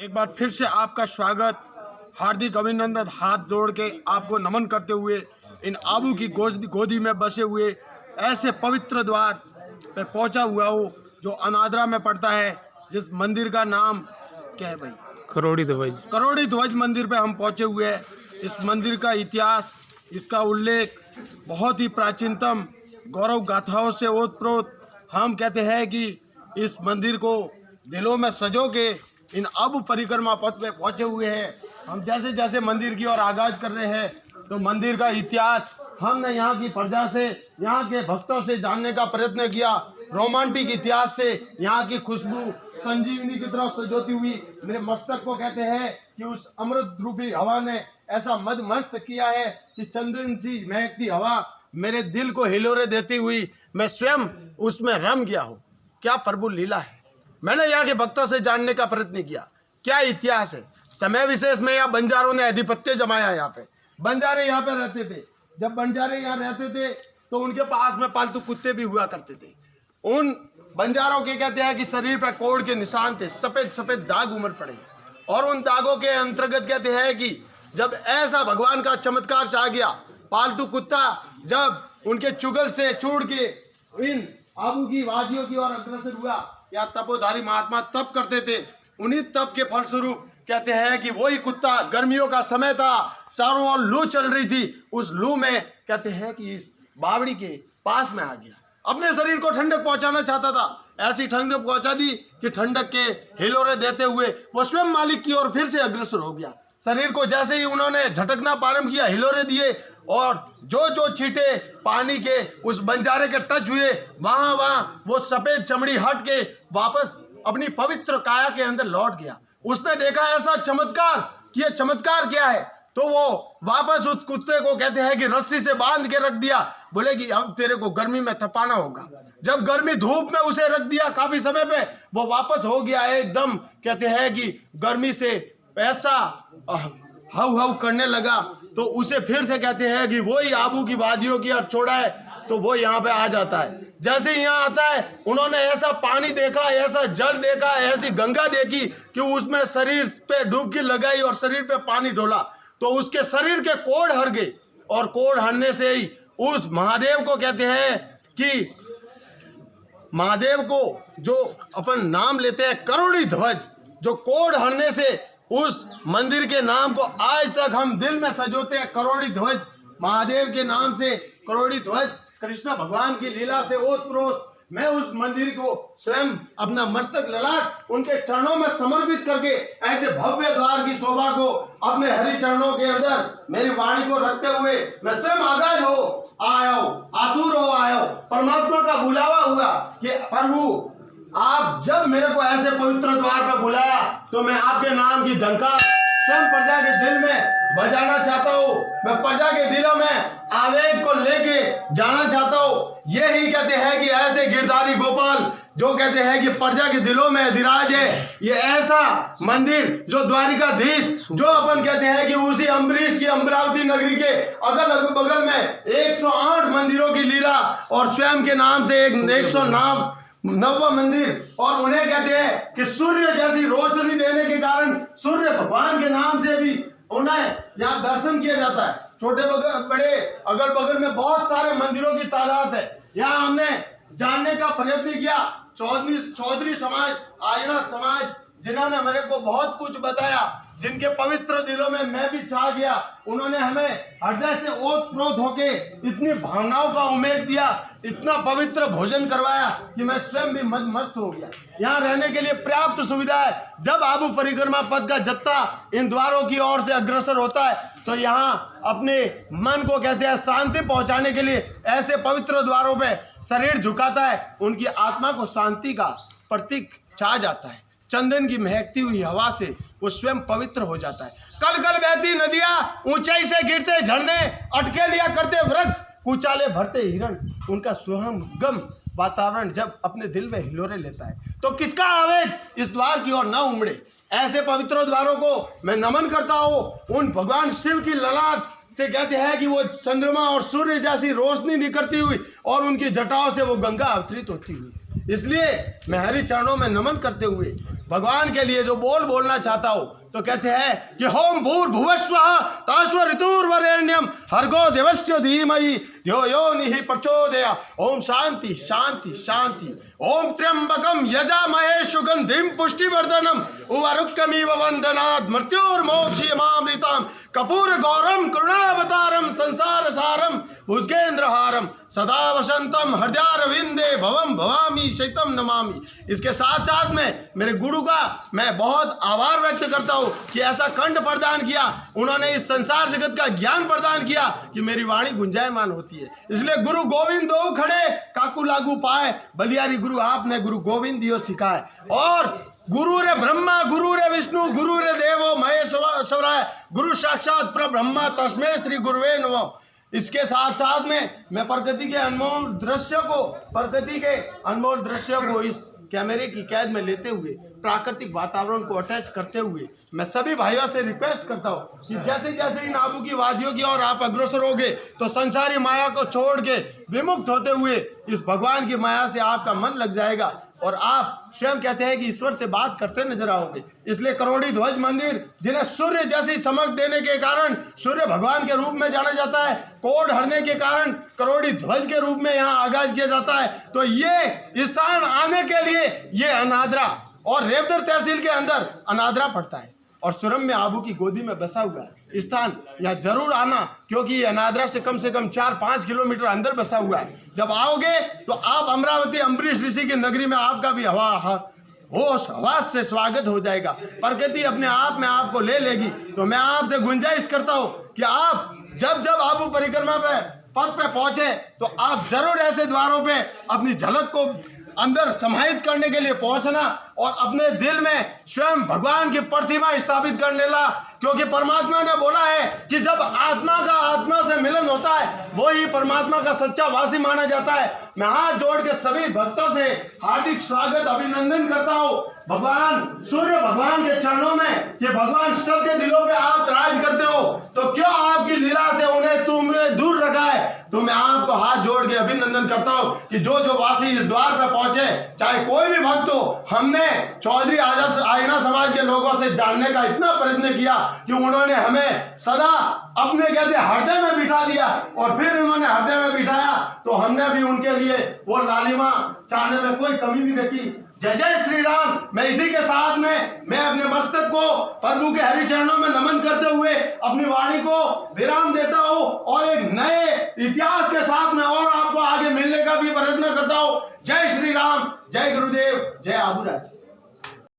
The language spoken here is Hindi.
एक बार फिर से आपका स्वागत, हार्दिक अभिनंदन। हाथ जोड़ के आपको नमन करते हुए इन आबू की गोदी में बसे हुए ऐसे पवित्र द्वार पे पहुंचा हुआ हूँ जो अनादरा में पड़ता है, जिस मंदिर का नाम क्या है भाई? करोड़ी ध्वज। करोड़ी ध्वज मंदिर पे हम पहुंचे हुए हैं। इस मंदिर का इतिहास, इसका उल्लेख बहुत ही प्राचीनतम गौरव गाथाओं से ओतप्रोत। हम कहते हैं कि इस मंदिर को दिलों में सजो के इन आबू परिक्रमा पथ पे पहुंचे हुए हैं। हम जैसे जैसे मंदिर की ओर आगाज कर रहे हैं तो मंदिर का इतिहास हमने यहाँ की प्रजा से, यहाँ के भक्तों से जानने का प्रयत्न किया। रोमांटिक इतिहास से यहाँ की खुशबू संजीवनी की तरफ सजोती हुई मेरे मस्तक को कहते हैं कि उस अमृत रूपी हवा ने ऐसा मदमस्त किया है कि चंदन सी महकती हवा मेरे दिल को हिलोरे देती हुई मैं स्वयं उसमें रम गया हूँ। क्या प्रभु लीला है। मैंने यहाँ के भक्तों से जानने का प्रयत्न किया, क्या इतिहास है। समय विशेष में यहाँ बंजारों ने आधिपत्य जमाया। यहाँ पे बंजारे यहाँ पे रहते थे। जब बंजारे यहाँ रहते थे तो उनके पास में पालतू कुत्ते भी हुआ करते थे। उन बंजारों के कहते हैं कि शरीर पर कोढ़ के निशान थे, सफेद सफेद दाग उमड़ पड़े। और उन दागों के अंतर्गत कहते हैं कि जब ऐसा भगवान का चमत्कार चाह गया, पालतू कुत्ता जब उनके चुगल से छूट के इन आबू की वादियों की ओर अग्रसर हुआ, या तपोधारी महात्मा तप करते थे, उन्हीं तप के फलस्वरूप कहते हैं कि वही कुत्ता, गर्मियों का समय था, चारों ओर लू चल रही थी, उस लू में कहते हैं कि इस बावड़ी के पास में आ गया। अपने शरीर को ठंडक पहुंचाना चाहता था, ऐसी ठंडक पहुंचा दी कि ठंडक के हिलोरे देते हुए वो स्वयं मालिक की ओर फिर से अग्रसर हो गया। शरीर को जैसे ही उन्होंने झटकना प्रारंभ किया, हिलोरे दिए, और जो जो छींटे पानी के उस बंजारे के टच हुए, वहां वहां वो सफेद चमड़ी हट के वापस अपनी पवित्र काया के अंदर लौट गया। उसने देखा ऐसा चमत्कार कि ये चमत्कार क्या है, तो वो वापस उस कुत्ते को कहते हैं कि रस्सी से बांध के रख दिया। बोले कि अब तेरे को गर्मी में तपाना होगा। जब गर्मी धूप में उसे रख दिया काफी समय पे, वो वापस हो गया एकदम, कहते हैं कि गर्मी से ऐसा हाउ हाउ करने लगा। तो उसे फिर से कहते हैं कि वही आबू की वादियों की ओर छोड़ा है, तो वो यहाँ पे आ जाता है। जैसे ही यहाँ आता है, उन्होंने ऐसा पानी देखा, ऐसा जल देखा, ऐसी गंगा देखी कि उसमें शरीर पे डुबकी लगाई और शरीर पे पानी डोला, तो उसके शरीर के कोढ़ हर गए। और कोढ़ हरने से ही उस महादेव को कहते हैं कि महादेव को जो अपन नाम लेते हैं करोड़ी ध्वज, जो कोढ़ हरने से उस मंदिर के नाम को आज तक हम दिल में सजोते हैं। करोड़ी ध्वज महादेव के नाम से, करोड़ी ध्वज कृष्ण भगवान की लीला से ओतप्रोत मैं उस मंदिर को स्वयं अपना मस्तक ललाट उनके चरणों में समर्पित करके ऐसे भव्य द्वार की शोभा को अपने हरि चरणों के अंदर मेरी वाणी को रखते हुए मैं स्वयं आगाज हो आयो, आतुर हो आयो। परमात्मा का बुलावा हुआ कि प्रभु आप जब मेरे को ऐसे पवित्र द्वार पर बुलाया तो मैं आपके नाम की झंकार स्वयं प्रजा के दिल में बजाना चाहता हूँ। मैं प्रजा के दिलों में आवेग को लेके जाना चाहता हूँ। यही कहते हैं कि ऐसे गिरधारी गोपाल जो कहते हैं कि प्रजा के दिलों में अधिराज है। ये ऐसा मंदिर जो द्वारिकाधीश, जो अपन कहते हैं कि उसी अम्बरीश की अमरावती नगरी के अगल बगल में 108 मंदिरों की लीला और स्वयं के नाम से एक 109वां मंदिर, और उन्हें कहते हैं कि सूर्य जैसी रोशनी देने के कारण सूर्य भगवान के नाम से भी उन्हें यहाँ दर्शन किया जाता है। छोटे बड़े अगल बगल में बहुत सारे मंदिरों की तादाद है। यहाँ हमने जानने का प्रयत्न किया। चौधरी समाज, आयना समाज, जिन्होंने मेरे को बहुत कुछ बताया, जिनके पवित्र दिलों में मैं भी छा गया। उन्होंने हमें हृदय से ओतप्रोत होके इतनी भावनाओं का उमेद दिया, इतना पवित्र भोजन करवाया कि मैं स्वयं भी मस्त हो गया। यहाँ रहने के लिए पर्याप्त सुविधा है। जब आबू परिक्रमा पथ का जत्था इन द्वारों की ओर से अग्रसर होता है तो यहाँ अपने मन को कहते हैं शांति पहुंचाने के लिए ऐसे पवित्र द्वारों पे शरीर झुकाता है। उनकी आत्मा को शांति का प्रतीक छा जाता है। चंदन की महकती हुई हवा से वो स्वयं पवित्र हो जाता है। कल कल बहती नदियां, ऊंचाई से गिरते झरने, अटके लिया करते वृक्ष, कुचाले भरते हिरण, उनका सुगम वातावरण जब अपने दिल में हिलोरे लेता है तो किसका आवेग इस द्वार की ओर न उमड़े। ऐसे पवित्र द्वारों को मैं नमन करता हूँ। उन भगवान शिव की ललाट से कहते हैं कि वो चंद्रमा और सूर्य जैसी रोशनी निकलती हुई और उनकी जटाओं से वो गंगा अवतरित होती हुई। इसलिए मैं हरि चरणों में नमन करते हुए भगवान के लिए जो बोलना चाहता हूं तो कहते हैं कि होम भूर्भुवस्वः तत्सवितुर्वरेण्यम भर्गो देवस्य धीमहि यो यो निहि प्रचोदयात्। ओम शांति शांति शांति। ओम त्र्यंबकम यजामहे सुगंधिम पुष्टिवर्धनम उर्वारुकमिव वंदनात् मृत्युर्मोक्षयमामृताम् कपूर गौरम करुणावतारम संसार सारम भुजगेंद्रहारम सदा वसंतम हृदयारविंदे भवम भवामी शैतम नमामि। इसके साथ साथ में मेरे गुरु का मैं बहुत आभार व्यक्त करता हूँ कि ऐसा कंठ प्रदान किया, उन्होंने इस संसार जगत का ज्ञान प्रदान किया कि मेरी वाणी गुंजायमान होती है। इसलिए गुरु गोविंद दो खड़े काकू लागू पाए, बलियारी गुरु आपने गुरु गोविंद दियो सिखाए। और गुरु रे ब्रह्मा गुरु रे विष्णु गुरु रे देवो महेश्वराय गुरु साक्षात परब्रह्म तस्मै श्री गुरुवे नमः। इसके साथ साथ में मैं प्रकृति के अनमोल दृश्य को इस कैमरे की कैद में लेते हुए प्राकृतिक वातावरण को अटैच करते हुए मैं सभी भाइयों से रिक्वेस्ट करता हूँ कि जैसे जैसे इन आबू की वादियों की ओर आप अग्रसर होगे तो संसारी माया को छोड़ के विमुक्त होते हुए इस भगवान की माया से आपका मन लग जाएगा और आप स्वयं कहते हैं कि ईश्वर से बात करते नजर आओगे। इसलिए करोड़ी ध्वज मंदिर, जिन्हें सूर्य जैसी चमक देने के कारण सूर्य भगवान के रूप में जाना जाता है, कोड हरने के कारण करोड़ी ध्वज के रूप में यहाँ आगाज किया जाता है, तो ये स्थान आने के लिए ये अनादरा और रेवदर तहसील के अंदर अनादरा पड़ता है और सुरम में आबू की गोदी में बसा हुआ है स्थान, यहाँ जरूर आना क्योंकि ये अनादरा से कम 4-5 किलोमीटर अंदर बसा हुआ है। जब आओगे तो आप अमरावती अम्बरीश ऋषि की नगरी में आपका भी होश हवास से स्वागत हो जाएगा। प्रकृति अपने आप में आपको ले लेगी। तो मैं आपसे गुंजाइश करता हूँ कि आप जब जब आबू परिक्रमा पे पद पे पहुंचे तो आप जरूर ऐसे द्वारों पे अपनी झलक को अंदर समाहित करने के लिए पहुंचना और अपने दिल में स्वयं भगवान की प्रतिमा स्थापित करने ला, क्योंकि परमात्मा ने बोला है कि जब आत्मा का आत्मा से मिलन होता है वो ही परमात्मा का सच्चा वासी माना जाता है। मैं हाथ जोड़ के सभी भक्तों से हार्दिक स्वागत अभिनंदन करता हूँ भगवान सूर्य भगवान के चरणों में कि भगवान सबके दिलों पे आप राज करते हो, तो क्यों आपकी लीला से उन्हें तुमने दूर रखा है। तो मैं आपको हाथ जोड़ के अभिनंदन करता हूँ कि जो वासी इस द्वार पे पहुंचे, चाहे कोई भी भक्त हो, हमने चौधरी आईना समाज के लोगों से जानने का इतना प्रयत्न किया कि उन्होंने हमें सदा अपने कहते हृदय में बिठा दिया और फिर उन्होंने हृदय में बिठाया तो हमने भी उनके लिए वो लालिमा चाहने में कोई कमी नहीं रखी। जय जय श्री राम। मैं इसी के साथ में मैं अपने मस्तक को प्रभु के हरि चरणों में नमन करते हुए अपनी वाणी को विराम देता हूँ और एक नए इतिहास के साथ में और आपको आगे मिलने का भी प्रयत्न करता हूँ। जय श्री राम, जय गुरुदेव, जय आबूराज।